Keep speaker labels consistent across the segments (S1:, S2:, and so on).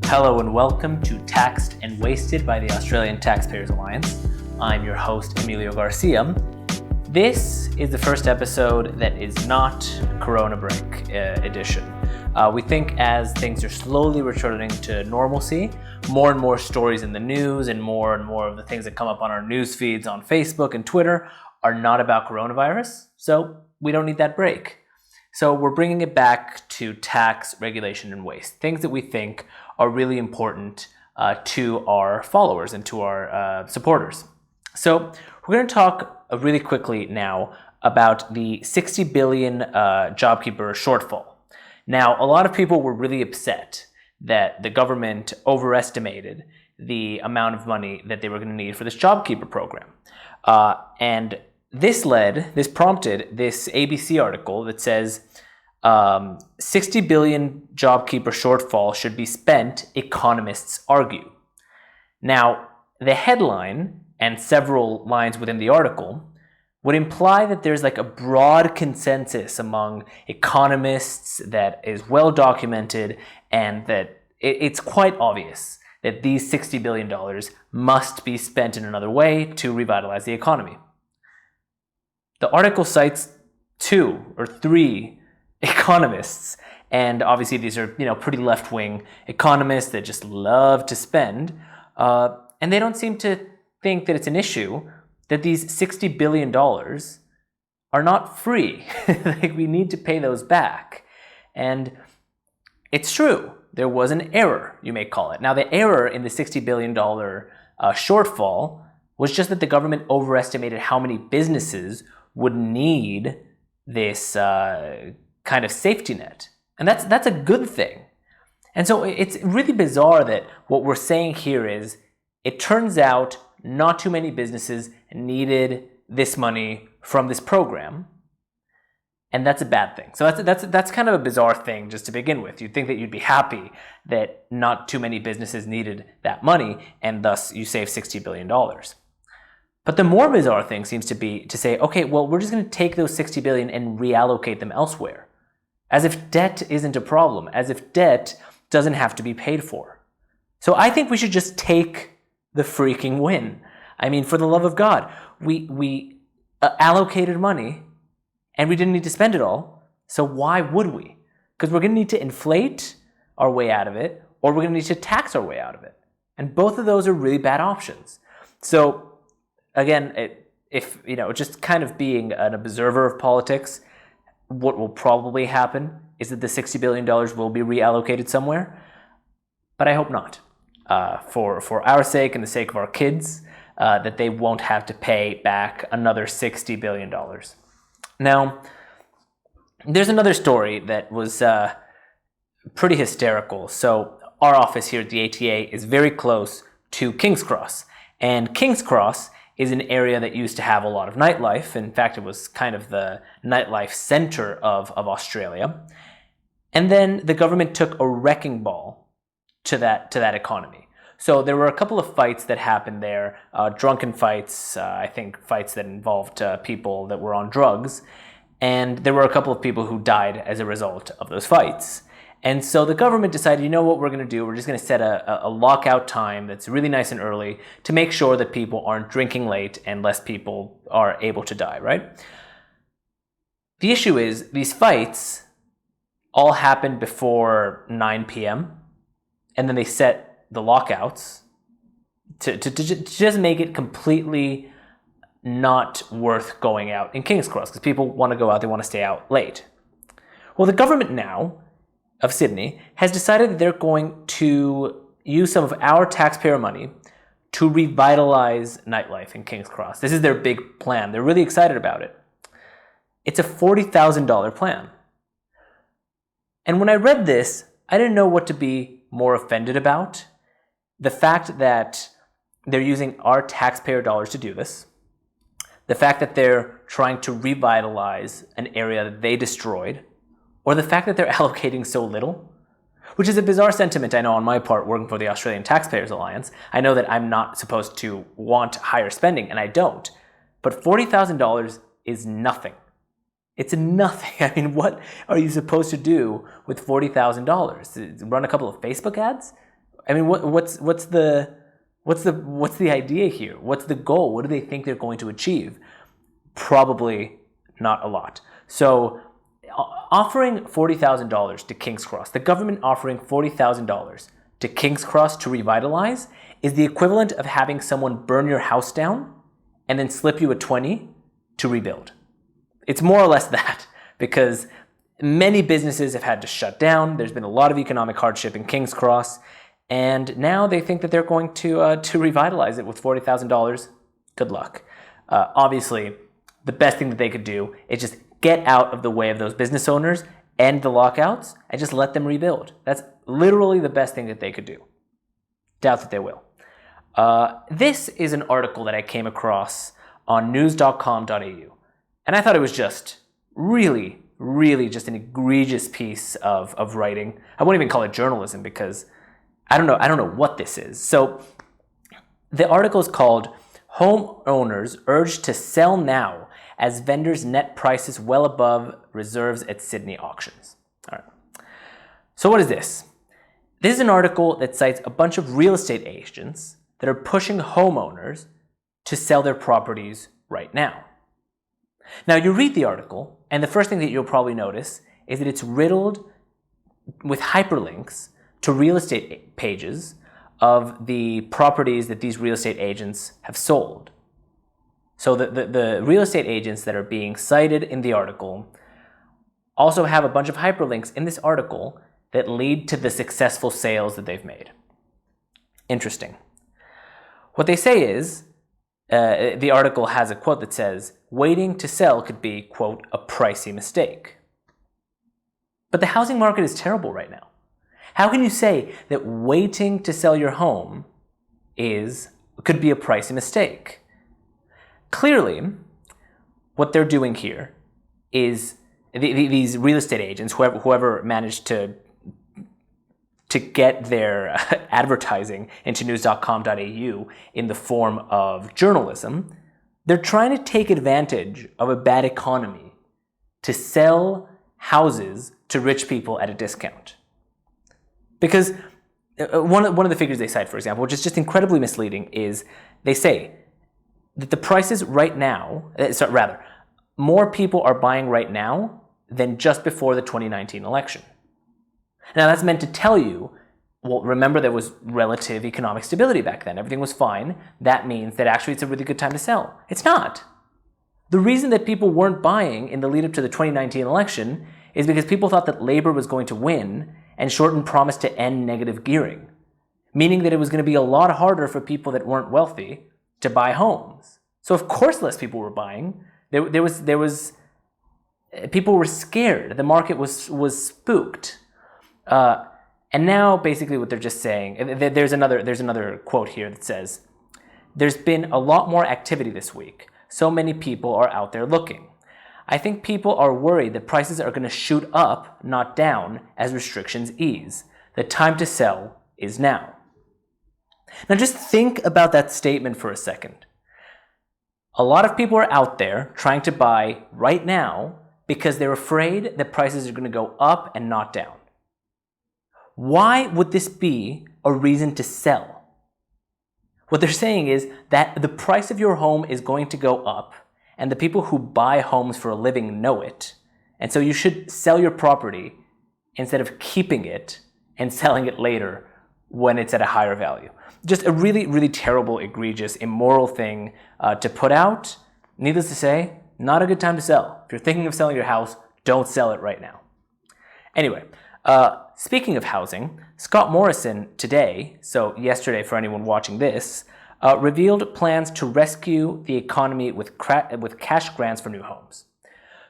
S1: Hello and welcome to Taxed and Wasted by the Australian Taxpayers Alliance. I'm your host, Emilio Garcia. This is the first episode that is not Corona Break edition. We think as things are slowly returning to normalcy, more and more stories in the news and more of the things that come up on our news feeds on Facebook and Twitter are not about coronavirus, so we don't need that break. So we're bringing it back to tax, regulation, and waste, things that we think are really important to our followers and to our supporters. So we're going to talk really quickly now about the 60 billion JobKeeper shortfall. Now, a lot of people were really upset that the government overestimated the amount of money that they were going to need for this JobKeeper program. And this prompted this ABC article that says 60 billion JobKeeper shortfall should be spent, economists argue. Now, the headline and several lines within the article would imply that there's like a broad consensus among economists that is well documented and that it's quite obvious that these $60 billion must be spent in another way to revitalize the economy. The article cites 2 or 3 economists, and obviously these are pretty left-wing economists that just love to spend, and they don't seem to think that it's an issue that these $60 billion are not free. Like, we need to pay those back. And it's true, there was an error, you may call it. Now, the error in the $60 billion shortfall was just that the government overestimated how many businesses would need this kind of safety net. And that's a good thing. And so it's really bizarre that what we're saying here is it turns out not too many businesses needed this money from this program. And that's a bad thing. So that's kind of a bizarre thing just to begin with. You'd think that you'd be happy that not too many businesses needed that money and thus you save $60 billion. But the more bizarre thing seems to be to say, okay, well, we're just going to take those 60 billion and reallocate them elsewhere. As if debt isn't a problem, as if debt doesn't have to be paid for. So I think we should just take the freaking win. I mean, for the love of God, we allocated money and we didn't need to spend it all. So why would we? Because we're going to need to inflate our way out of it, or we're going to need to tax our way out of it. And both of those are really bad options. So again, just kind of being an observer of politics, what will probably happen is that the $60 billion will be reallocated somewhere, but I hope not. For our sake and the sake of our kids, that they won't have to pay back another $60 billion. Now, there's another story that was pretty hysterical. So our office here at the ATA is very close to King's Cross, and King's Cross is an area that used to have a lot of nightlife. In fact, it was kind of the nightlife center of Australia. And then the government took a wrecking ball to that economy. So there were a couple of fights that happened there, drunken fights, I think fights that involved people that were on drugs. And there were a couple of people who died as a result of those fights. And so the government decided, you know what we're going to do? We're just going to set a lockout time that's really nice and early to make sure that people aren't drinking late and less people are able to die, right? The issue is these fights all happened before 9 p.m. and then they set the lockouts to just make it completely not worth going out in King's Cross because people want to go out, they want to stay out late. Well, the government now of Sydney has decided that they're going to use some of our taxpayer money to revitalize nightlife in King's Cross. This is their big plan. They're really excited about it. It's a $40,000 plan. And when I read this, I didn't know what to be more offended about. The fact that they're using our taxpayer dollars to do this, the fact that they're trying to revitalize an area that they destroyed, or the fact that they're allocating so little, which is a bizarre sentiment, I know, on my part, working for the Australian Taxpayers Alliance. I know that I'm not supposed to want higher spending, and I don't. But $40,000 is nothing. It's nothing. I mean, what are you supposed to do with $40,000? Run a couple of Facebook ads? I mean, what's the idea here? What's the goal? What do they think they're going to achieve? Probably not a lot. So offering $40,000 to King's Cross, the government offering $40,000 to King's Cross to revitalize is the equivalent of having someone burn your house down and then slip you a 20 to rebuild. It's more or less that, because many businesses have had to shut down. There's been a lot of economic hardship in King's Cross, and now they think that they're going to revitalize it with $40,000. Good luck. Obviously, the best thing that they could do is just get out of the way of those business owners, end the lockouts, and just let them rebuild. That's literally the best thing that they could do. Doubt that they will. This is an article that I came across on news.com.au, and I thought it was just really just an egregious piece of writing. I won't even call it journalism because I don't know what this is. So the article is called "Homeowners Urged to Sell Now as Vendors Net Prices Well Above Reserves at Sydney Auctions." All right. So what is this? This is an article that cites a bunch of real estate agents that are pushing homeowners to sell their properties right now. Now, you read the article, and the first thing that you'll probably notice is that it's riddled with hyperlinks to real estate pages of the properties that these real estate agents have sold. So the real estate agents that are being cited in the article also have a bunch of hyperlinks in this article that lead to the successful sales that they've made. Interesting. What they say is, the article has a quote that says, "Waiting to sell could be, quote, a pricey mistake." But the housing market is terrible right now. How can you say that waiting to sell your home could be a pricey mistake? Clearly, what they're doing here is these real estate agents, whoever managed to get their advertising into news.com.au in the form of journalism, they're trying to take advantage of a bad economy to sell houses to rich people at a discount. Because one of the figures they cite, for example, which is just incredibly misleading, is they say that the prices right now, more people are buying right now than just before the 2019 election. Now, that's meant to tell you, well, remember there was relative economic stability back then. Everything was fine. That means that actually it's a really good time to sell. It's not. The reason that people weren't buying in the lead up to the 2019 election is because people thought that Labour was going to win and Shorten promised to end negative gearing, meaning that it was going to be a lot harder for people that weren't wealthy to buy homes. So of course less people were buying. There was people were scared. The market was spooked. And now basically what they're just saying, there's another quote here that says, "There's been a lot more activity this week. So many people are out there looking. I think people are worried that prices are going to shoot up, not down, as restrictions ease. The time to sell is now." Now just think about that statement for a second. A lot of people are out there trying to buy right now because they're afraid that prices are going to go up and not down. Why would this be a reason to sell? What they're saying is that the price of your home is going to go up, and the people who buy homes for a living know it, and so you should sell your property instead of keeping it and selling it later when it's at a higher value. Just a really terrible, egregious, immoral thing to put out. Needless to say, not a good time to sell. If you're thinking of selling your house, don't sell it right now. Anyway, speaking of housing, Scott Morrison today, so yesterday for anyone watching this, revealed plans to rescue the economy with cash grants for new homes.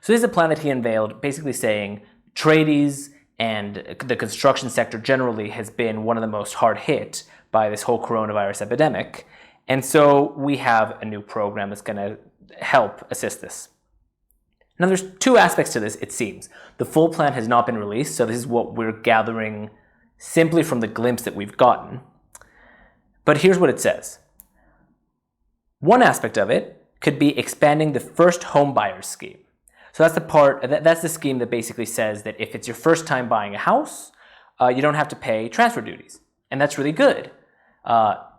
S1: So this is a plan that he unveiled, basically saying tradies and the construction sector generally has been one of the most hard hit by this whole coronavirus epidemic. And so we have a new program that's going to help assist this. Now there's two aspects to this, it seems. The full plan has not been released, so this is what we're gathering simply from the glimpse that we've gotten. But here's what it says. One aspect of it could be expanding the first home buyers scheme. So that's the scheme that basically says that if it's your first time buying a house, you don't have to pay transfer duties. And that's really good.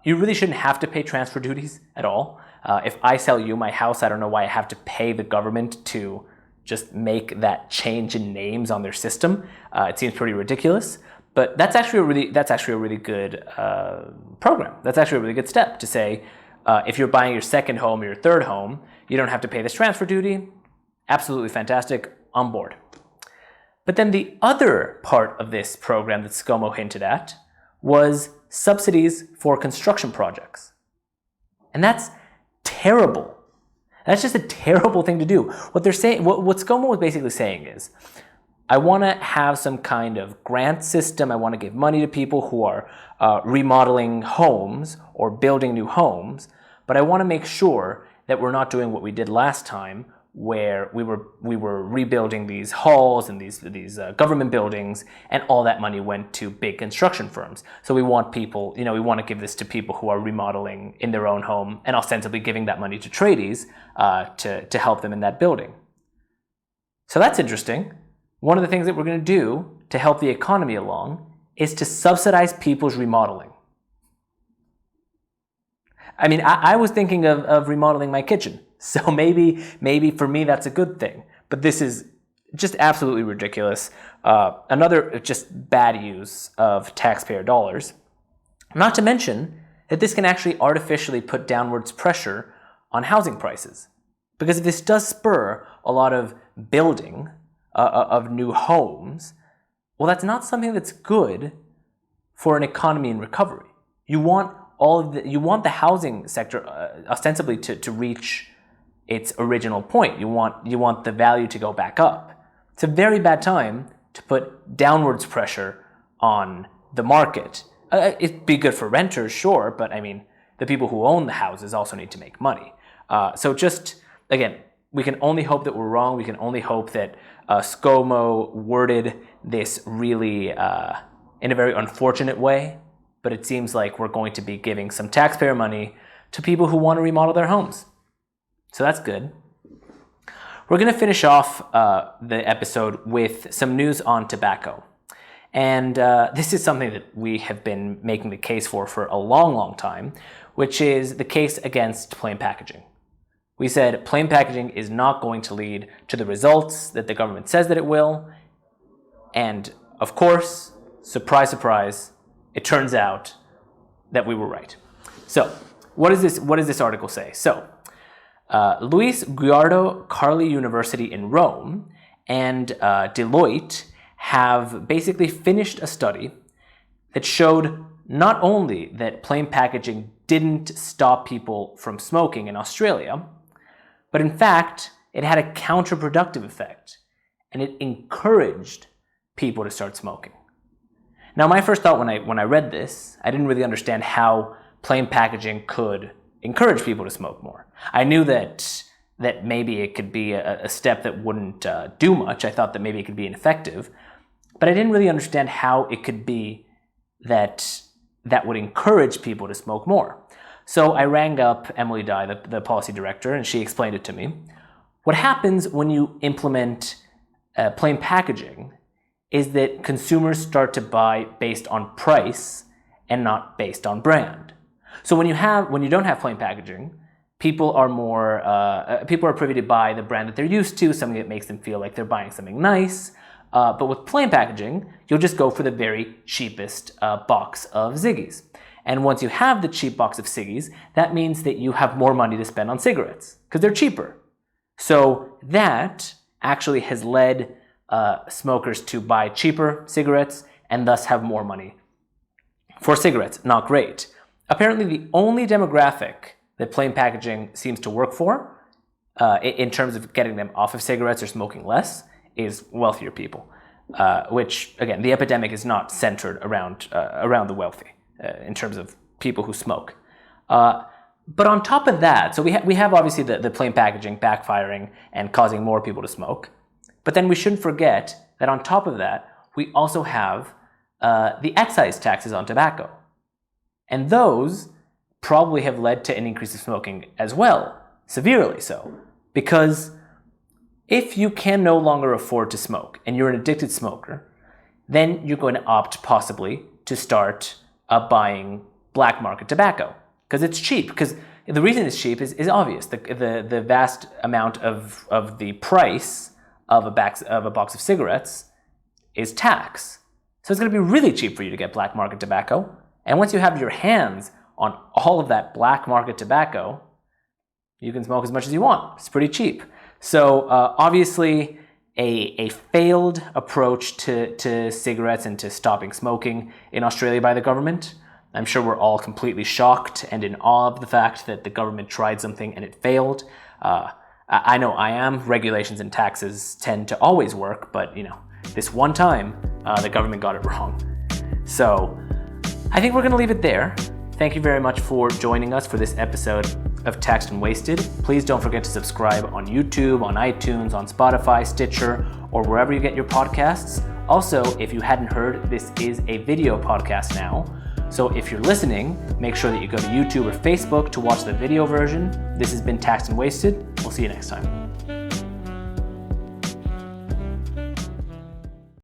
S1: You really shouldn't have to pay transfer duties at all. If I sell you my house, I don't know why I have to pay the government to just make that change in names on their system. It seems pretty ridiculous. But that's actually a really good program. That's actually a really good step to say, if you're buying your second home or your third home, you don't have to pay this transfer duty. Absolutely fantastic, on board. But then the other part of this program that ScoMo hinted at was subsidies for construction projects. And that's terrible. That's just a terrible thing to do. What they're saying, what ScoMo was basically saying is, I want to have some kind of grant system. I want to give money to people who are remodeling homes or building new homes, but I want to make sure that we're not doing what we did last time, where we were rebuilding these halls and these government buildings, and all that money went to big construction firms. So we want people, we want to give this to people who are remodeling in their own home, and ostensibly giving that money to tradies to help them in that building. So that's interesting. One of the things that we're going to do to help the economy along is to subsidize people's remodeling. I mean, I was thinking of remodeling my kitchen. So maybe for me that's a good thing. But this is just absolutely ridiculous. Another just bad use of taxpayer dollars. Not to mention that this can actually artificially put downwards pressure on housing prices. Because if this does spur a lot of building of new homes, well, that's not something that's good for an economy in recovery. You want the housing sector ostensibly to reach its original point. You want the value to go back up. It's a very bad time to put downwards pressure on the market. It'd be good for renters, sure, but I mean, the people who own the houses also need to make money. So just, again, we can only hope that we're wrong. We can only hope that ScoMo worded this really in a very unfortunate way, but it seems like we're going to be giving some taxpayer money to people who want to remodel their homes. So that's good. We're going to finish off the episode with some news on tobacco. And this is something that we have been making the case for a long, long time, which is the case against plain packaging. We said plain packaging is not going to lead to the results that the government says that it will. And of course, surprise, surprise, it turns out that we were right. So what does this article say? So Luis Guiardo Carli University in Rome and Deloitte have basically finished a study that showed not only that plain packaging didn't stop people from smoking in Australia, but in fact, it had a counterproductive effect, and it encouraged people to start smoking. Now, my first thought when I read this, I didn't really understand how plain packaging could encourage people to smoke more. I knew that maybe it could be a step that wouldn't do much. I thought that maybe it could be ineffective, but I didn't really understand how it could be that would encourage people to smoke more. So I rang up Emily Dye, the policy director, and she explained it to me. What happens when you implement plain packaging is that consumers start to buy based on price and not based on brand. So when you don't have plain packaging, people are privy to buy the brand that they're used to, something that makes them feel like they're buying something nice. But with plain packaging, you'll just go for the very cheapest box of Ziggies. And once you have the cheap box of ciggies, that means that you have more money to spend on cigarettes because they're cheaper. So that actually has led smokers to buy cheaper cigarettes and thus have more money for cigarettes. Not great. Apparently, the only demographic that plain packaging seems to work for, in terms of getting them off of cigarettes or smoking less, is wealthier people. Which, again, the epidemic is not centered around the wealthy. In terms of people who smoke. But on top of that, so we have obviously the plain packaging backfiring and causing more people to smoke. But then we shouldn't forget that on top of that, we also have the excise taxes on tobacco. And those probably have led to an increase of smoking as well, severely so. Because if you can no longer afford to smoke and you're an addicted smoker, then you're going to opt possibly to start buying black market tobacco because it's cheap. Because the reason it's cheap is obvious. The vast amount of the price of a box of cigarettes is tax. So it's going to be really cheap for you to get black market tobacco. And once you have your hands on all of that black market tobacco, you can smoke as much as you want. It's pretty cheap. So obviously, a failed approach to cigarettes and to stopping smoking in Australia by the government. I'm sure we're all completely shocked and in awe of the fact that the government tried something and it failed. I know I am. Regulations and taxes tend to always work, but this one time, the government got it wrong. So I think we're going to leave it there. Thank you very much for joining us for this episode of Taxed and Wasted. Please don't forget to subscribe on YouTube, on iTunes, on Spotify, Stitcher, or wherever you get your podcasts. Also, if you hadn't heard, this is a video podcast now. So if you're listening, make sure that you go to YouTube or Facebook to watch the video version. This has been Taxed and Wasted. We'll see you next time.